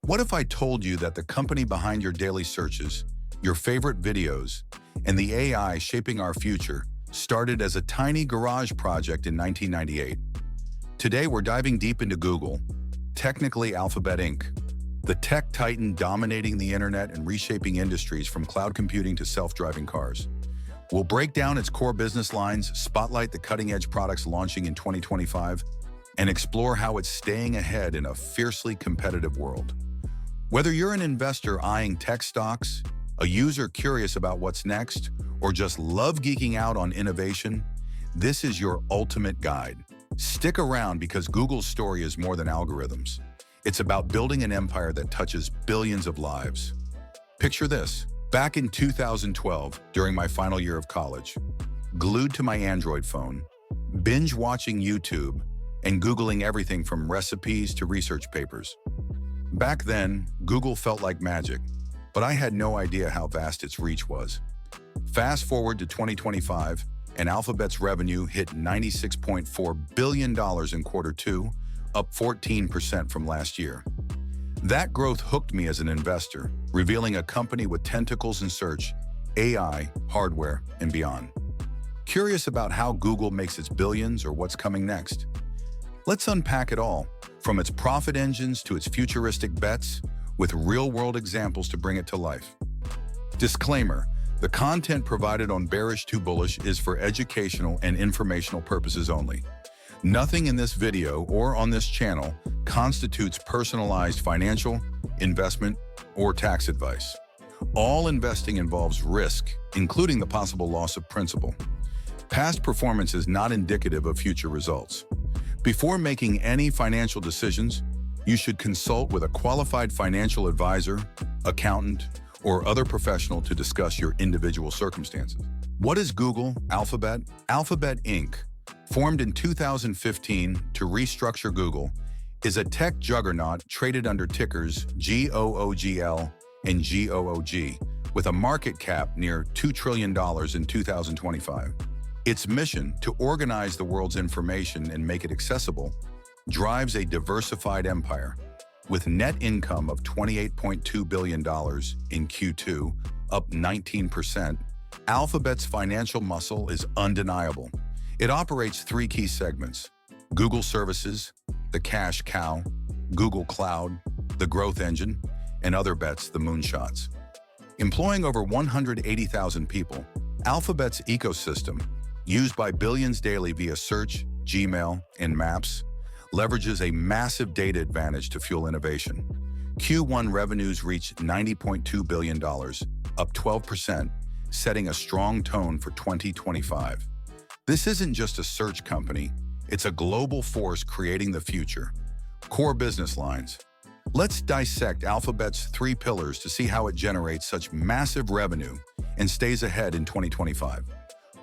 What if I told you that the company behind your daily searches, your favorite videos, and the AI shaping our future started as a tiny garage project in 1998? Today, we're diving deep into Google, technically Alphabet Inc., the tech titan dominating the internet and reshaping industries from cloud computing to self-driving cars. We'll break down its core business lines, spotlight the cutting-edge products launching in 2025, and explore how it's staying ahead in a fiercely competitive world. Whether you're an investor eyeing tech stocks, a user curious about what's next, or just love geeking out on innovation, this is your ultimate guide. Stick around because Google's story is more than algorithms. It's about building an empire that touches billions of lives. Picture this. Back in 2012, during my final year of college, glued to my Android phone, binge watching YouTube, and Googling everything from recipes to research papers. Back then, Google felt like magic, but I had no idea how vast its reach was. Fast forward to 2025, and Alphabet's revenue hit $96.4 billion in Q2, up 14% from last year. That growth hooked me as an investor, revealing a company with tentacles in search, AI, hardware, and beyond. Curious about how Google makes its billions or what's coming next? Let's unpack it all, from its profit engines to its futuristic bets, with real-world examples to bring it to life. Disclaimer: the content provided on Bearish to Bullish is for educational and informational purposes only. Nothing in this video or on this channel constitutes personalized financial, investment, or tax advice. All investing involves risk, including the possible loss of principal. Past performance is not indicative of future results. Before making any financial decisions, you should consult with a qualified financial advisor, accountant, or other professional to discuss your individual circumstances. What is Google, Alphabet? Alphabet Inc., formed in 2015 to restructure Google, is a tech juggernaut traded under tickers GOOGL and GOOG, with a market cap near $2 trillion in 2025. Its mission, to organize the world's information and make it accessible, drives a diversified empire. With net income of $28.2 billion in Q2, up 19%, Alphabet's financial muscle is undeniable. It operates three key segments: Google Services, the cash cow; Google Cloud, the growth engine; and other bets, the moonshots. Employing over 180,000 people, Alphabet's ecosystem, used by billions daily via search, Gmail, and Maps, leverages a massive data advantage to fuel innovation. Q1 revenues reached $90.2 billion, up 12%, setting a strong tone for 2025. This isn't just a search company, it's a global force creating the future. Core business lines. Let's dissect Alphabet's three pillars to see how it generates such massive revenue and stays ahead in 2025.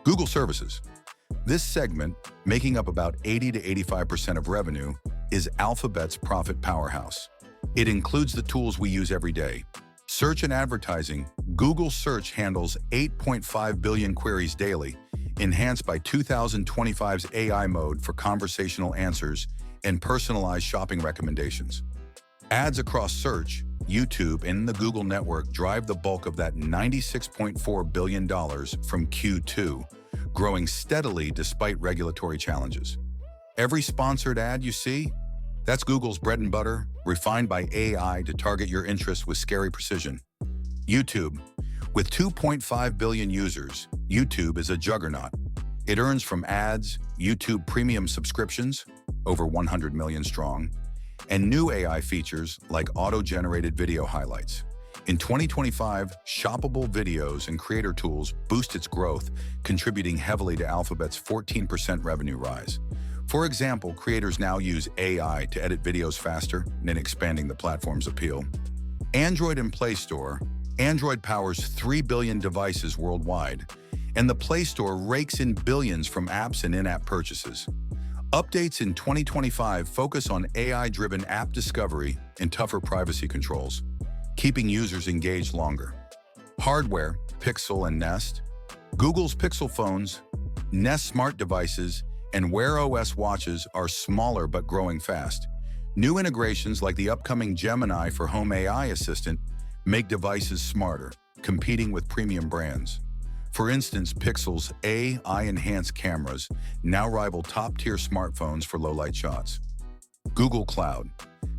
Google Services. This segment, making up about 80 to 85% of revenue, is Alphabet's profit powerhouse. It includes the tools we use every day. Search and advertising. Google Search handles 8.5 billion queries daily, enhanced by 2025's AI mode for conversational answers and personalized shopping recommendations. Ads across Search, YouTube, and the Google network drive the bulk of that $96.4 billion from Q2, growing steadily despite regulatory challenges. Every sponsored ad you see, that's Google's bread and butter, refined by AI to target your interests with scary precision. YouTube. With 2.5 billion users, YouTube is a juggernaut. It earns from ads, YouTube Premium subscriptions, over 100 million strong, and new AI features like auto-generated video highlights. In 2025, shoppable videos and creator tools boost its growth, contributing heavily to Alphabet's 14% revenue rise. For example, creators now use AI to edit videos faster and expanding the platform's appeal. Android and Play Store. Android powers 3 billion devices worldwide, and the Play Store rakes in billions from apps and in-app purchases. Updates in 2025 focus on AI-driven app discovery and tougher privacy controls, keeping users engaged longer. Hardware, Pixel and Nest. Google's Pixel phones, Nest smart devices, and Wear OS watches are smaller but growing fast, New integrations like the upcoming Gemini for Home AI Assistant make devices smarter, competing with premium brands. For instance, Pixel's AI-enhanced cameras now rival top-tier smartphones for low-light shots. Google Cloud.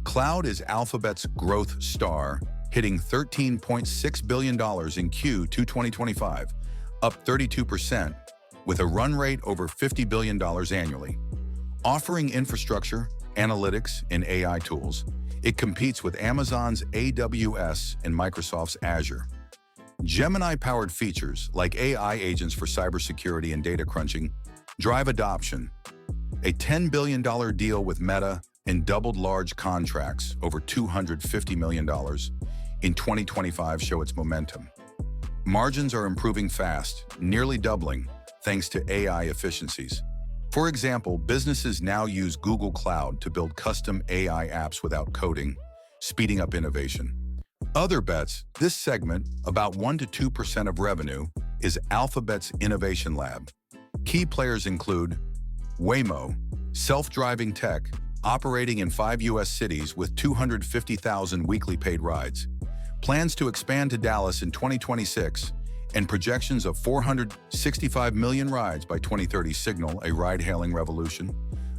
Cloud is Alphabet's growth star, hitting $13.6 billion in Q2 2025, up 32%, with a run rate over $50 billion annually. Offering infrastructure, analytics, and AI tools, it competes with Amazon's AWS and Microsoft's Azure. Gemini-powered features like AI agents for cybersecurity and data crunching drive adoption. A $10 billion deal with Meta and doubled large contracts over $250 million in 2025 show its momentum. Margins are improving fast, nearly doubling, thanks to AI efficiencies. For example, businesses now use Google Cloud to build custom AI apps without coding, speeding up innovation. Other bets, this segment, about 1 to 2% of revenue, is Alphabet's Innovation Lab. Key players include Waymo, self-driving tech, operating in 5 U.S. cities with 250,000 weekly paid rides. Plans to expand to Dallas in 2026, and projections of 465 million rides by 2030 signal a ride-hailing revolution.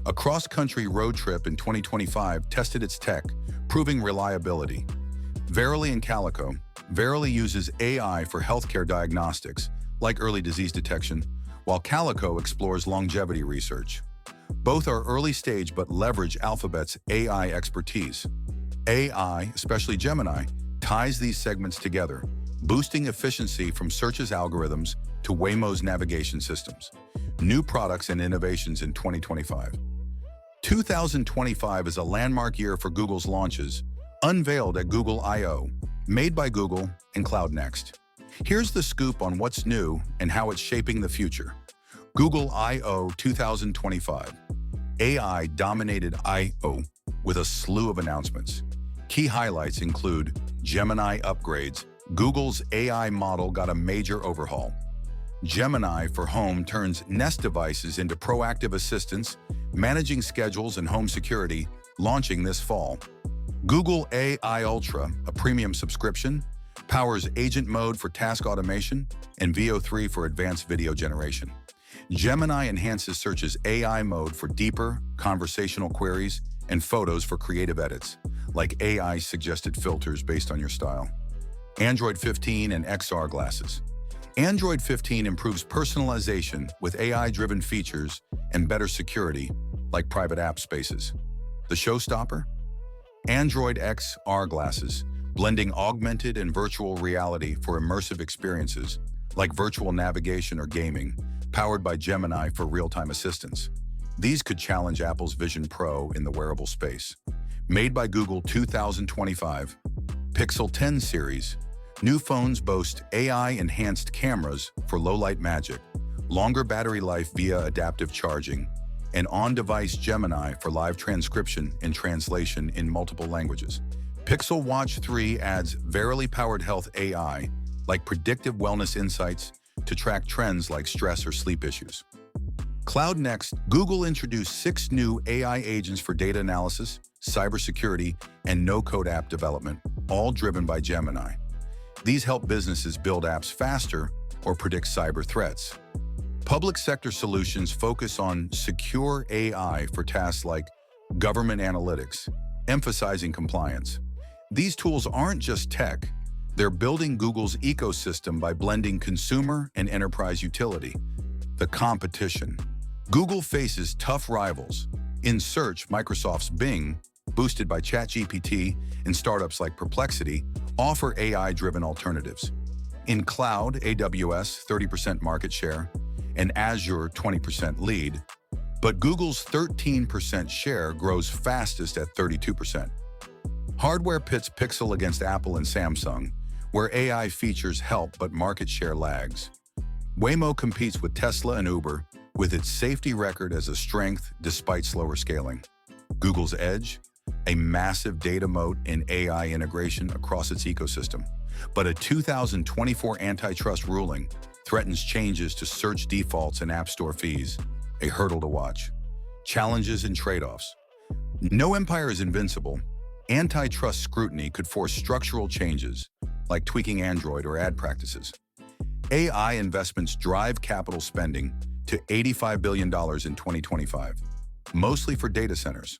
A cross-country road trip in 2025 tested its tech, proving reliability. Verily and Calico. Verily uses AI for healthcare diagnostics, like early disease detection, while Calico explores longevity research. Both are early stage but leverage Alphabet's AI expertise. AI, especially Gemini, ties these segments together, boosting efficiency from search's algorithms to Waymo's navigation systems. New products and innovations in 2025. 2025 is a landmark year for Google's launches, unveiled at Google I/O, made by Google and Cloud Next. Here's the scoop on what's new and how it's shaping the future. Google I/O 2025. AI-dominated I/O with a slew of announcements. Key highlights include Gemini upgrades. Google's AI model got a major overhaul. Gemini for Home turns Nest devices into proactive assistants, managing schedules and home security, launching this fall. Google AI Ultra, a premium subscription, powers agent mode for task automation and VO3 for advanced video generation. Gemini enhances search's AI mode for deeper, conversational queries and photos for creative edits, like AI-suggested filters based on your style. Android 15 and XR glasses. Android 15 improves personalization with AI-driven features and better security, like private app spaces. The showstopper? Android XR glasses, blending augmented and virtual reality for immersive experiences, like virtual navigation or gaming, powered by Gemini for real-time assistance. These could challenge Apple's Vision Pro in the wearable space. Made by Google 2025. Pixel 10 series. New phones boast AI-enhanced cameras for low-light magic, longer battery life via adaptive charging, and on-device Gemini for live transcription and translation in multiple languages. Pixel Watch 3 adds Verily-powered health AI, like predictive wellness insights, to track trends like stress or sleep issues. Cloud Next. Google introduced 6 new AI agents for data analysis, cybersecurity, and no-code app development, all driven by Gemini. These help businesses build apps faster or predict cyber threats. Public sector solutions focus on secure AI for tasks like government analytics, emphasizing compliance. These tools aren't just tech, they're building Google's ecosystem by blending consumer and enterprise utility. The competition. Google faces tough rivals. In search, Microsoft's Bing, boosted by ChatGPT, and startups like Perplexity, offer AI-driven alternatives. In cloud, AWS 30% market share, and Azure 20% lead, but Google's 13% share grows fastest at 32%. Hardware pits Pixel against Apple and Samsung, where AI features help but market share lags. Waymo competes with Tesla and Uber, with its safety record as a strength despite slower scaling. Google's edge? A massive data moat and AI integration across its ecosystem. But a 2024 antitrust ruling threatens changes to search defaults and App Store fees, a hurdle to watch. Challenges and trade-offs. No empire is invincible. Antitrust scrutiny could force structural changes, like tweaking Android or ad practices. AI investments drive capital spending to $85 billion in 2025, mostly for data centers.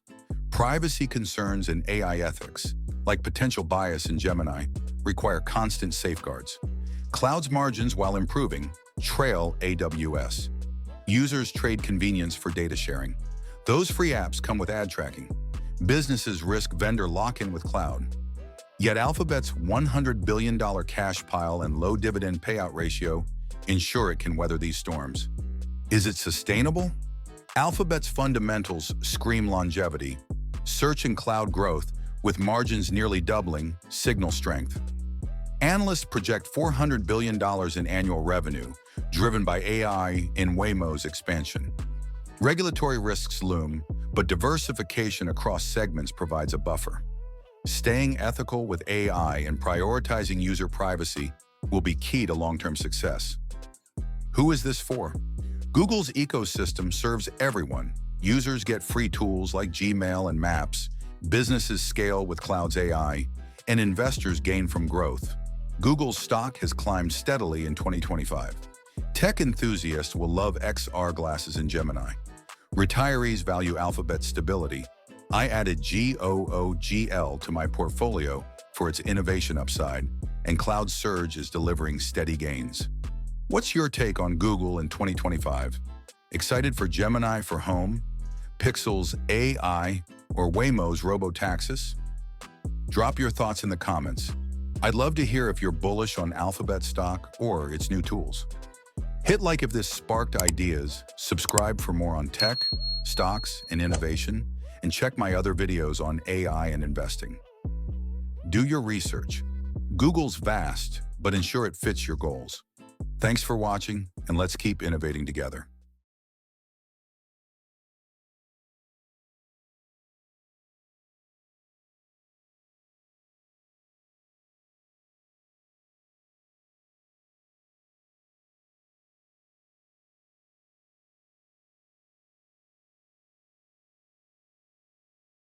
Privacy concerns and AI ethics, like potential bias in Gemini, require constant safeguards. Cloud's margins, while improving, trail AWS. Users trade convenience for data sharing. Those free apps come with ad tracking. Businesses risk vendor lock-in with cloud. Yet Alphabet's $100 billion cash pile and low dividend payout ratio ensure it can weather these storms. Is it sustainable? Alphabet's fundamentals scream longevity, search and cloud growth, with margins nearly doubling, signal strength. Analysts project $400 billion in annual revenue, driven by AI and Waymo's expansion. Regulatory risks loom, but diversification across segments provides a buffer. Staying ethical with AI and prioritizing user privacy will be key to long-term success. Who is this for? Google's ecosystem serves everyone. Users get free tools like Gmail and Maps, businesses scale with Cloud's AI, and investors gain from growth. Google's stock has climbed steadily in 2025. Tech enthusiasts will love XR glasses in Gemini. Retirees value Alphabet's stability. I added GOOGL to my portfolio for its innovation upside, and Cloud Surge is delivering steady gains. What's your take on Google in 2025? Excited for Gemini for home, Pixel's AI, or Waymo's robo-taxis? Drop your thoughts in the comments. I'd love to hear if you're bullish on Alphabet stock or its new tools. Hit like if this sparked ideas, subscribe for more on tech, stocks, and innovation, and check my other videos on AI and investing. Do your research. Google's vast, but ensure it fits your goals. Thanks for watching, and let's keep innovating together.